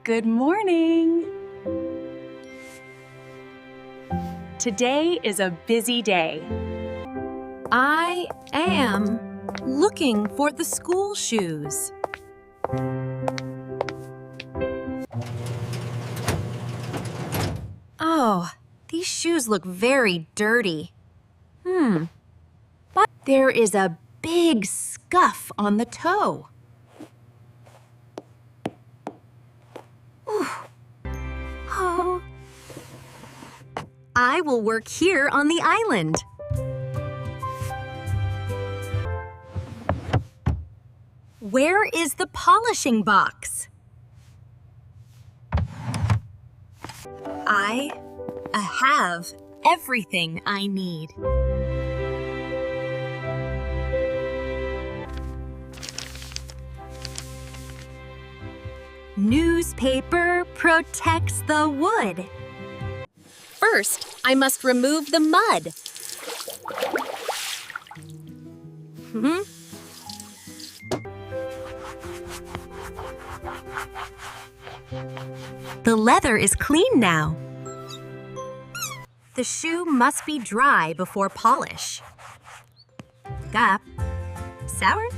Good morning! Today is a busy day. I am looking for the school shoes. Oh, these shoes look very dirty. But there is a big scuff on the toe. Ooh. Oh. I will work here on the island. Where is the polishing box? I have everything I need. Newspaper protects the wood. First, I must remove the mud. The leather is clean now. The shoe must be dry before polish. Gap. Sour?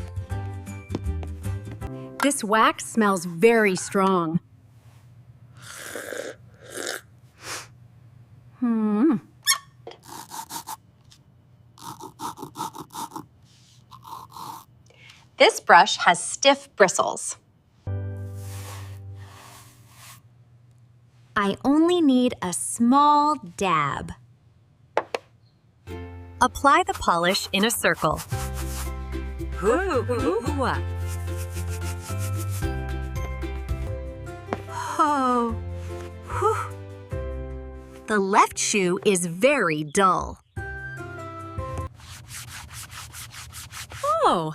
This wax smells very strong. This brush has stiff bristles. I only need a small dab. Apply the polish in a circle. Oh. The left shoe is very dull. Oh,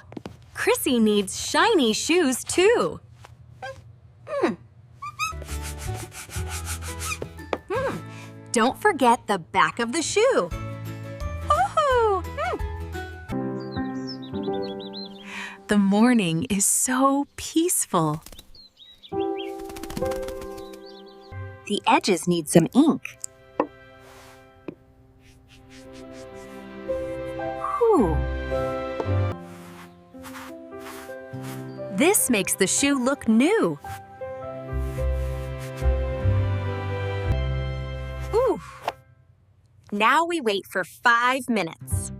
Chrissy needs shiny shoes too. Don't forget the back of the shoe. The morning is so peaceful. The edges need some ink. Whew. This makes the shoe look new. Ooh. Now we wait for 5 minutes.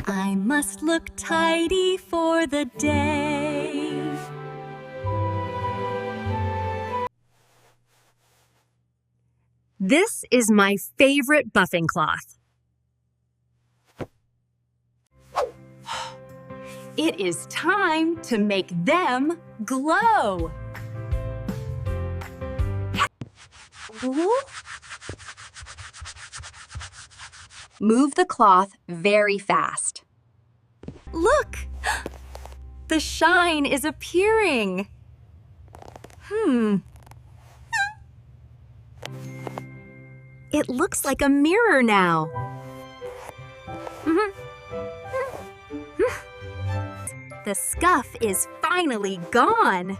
I must look tidy for the day. This is my favorite buffing cloth. It is time to make them glow. Move the cloth very fast. Look! The shine is appearing. It looks like a mirror now. The scuff is finally gone.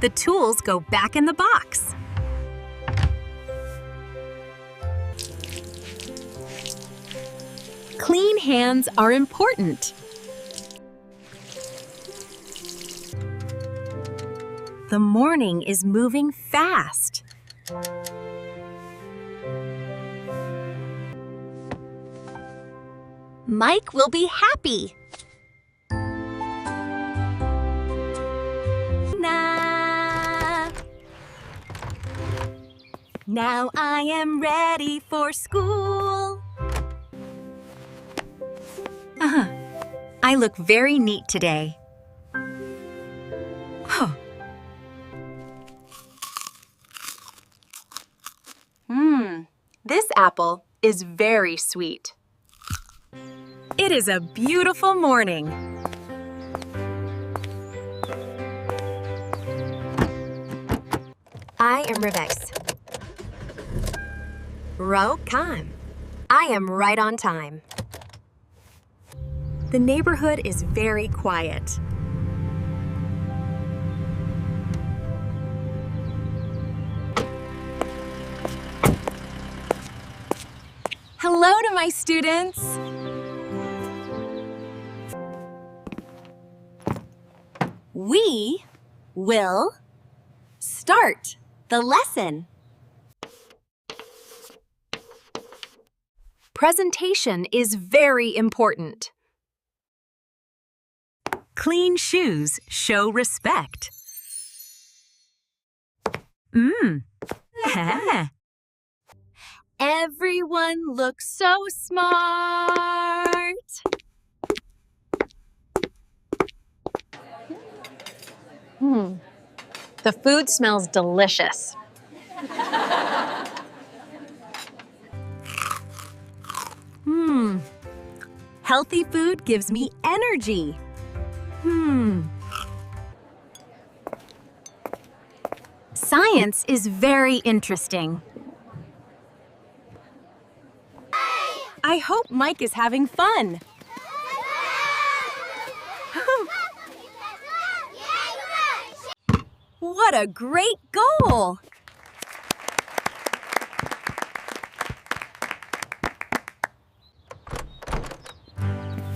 The tools go back in the box. Clean hands are important. The morning is moving fast. Mike will be happy. Now I am ready for school. I look very neat today. This apple is very sweet. It is a beautiful morning. I am Rebex. Row, come. I am right on time. The neighborhood is very quiet. Hello to my students. We will start the lesson. Presentation is very important. Clean shoes show respect. Everyone looks so smart. The food smells delicious. Healthy food gives me energy. Science is very interesting. I hope Mike is having fun. What a great goal!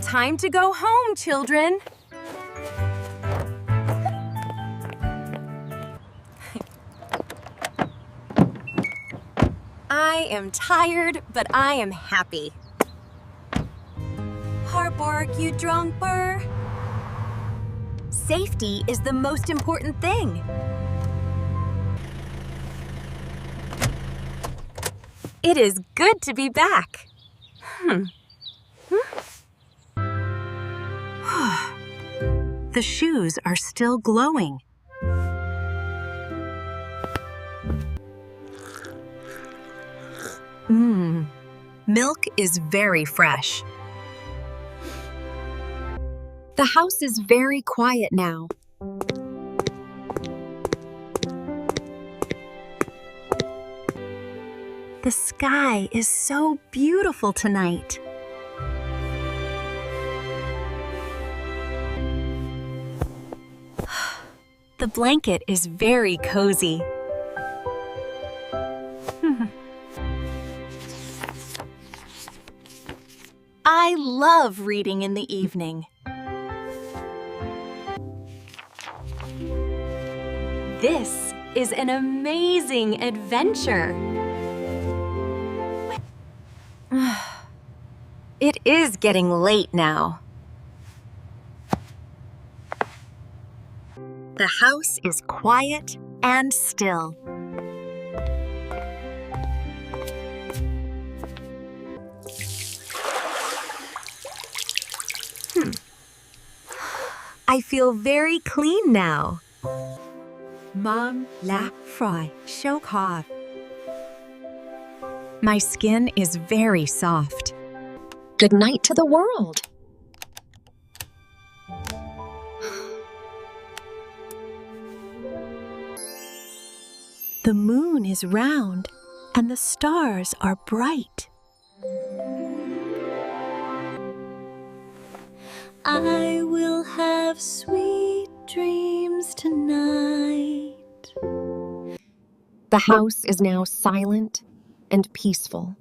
Time to go home, children. I am tired, but I am happy. Harborg, you drumper. Safety is the most important thing. It is good to be back. The shoes are still glowing. Milk is very fresh. The house is very quiet now. The sky is so beautiful tonight. The blanket is very cozy. I love reading in the evening. This is an amazing adventure. It is getting late now. The house is quiet and still. I feel very clean now. Mom, la, fry, show off. My skin is very soft. Good night to the world. The moon is round and the stars are bright. I will have sweet dreams tonight. The house is now silent and peaceful.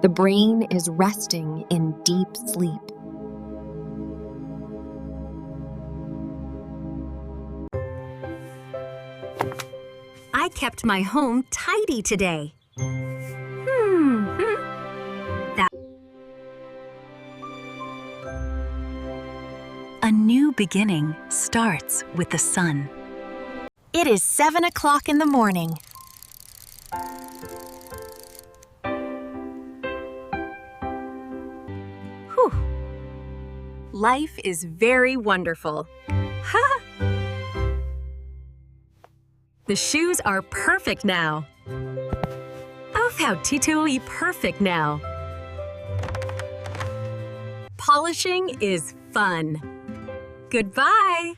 The brain is resting in deep sleep. I kept my home tidy today. A new beginning starts with the sun. It is 7 o'clock in the morning. Whew. Life is very wonderful. Ha! The shoes are perfect now. Oh, how titoi perfect now. Polishing is fun. Goodbye.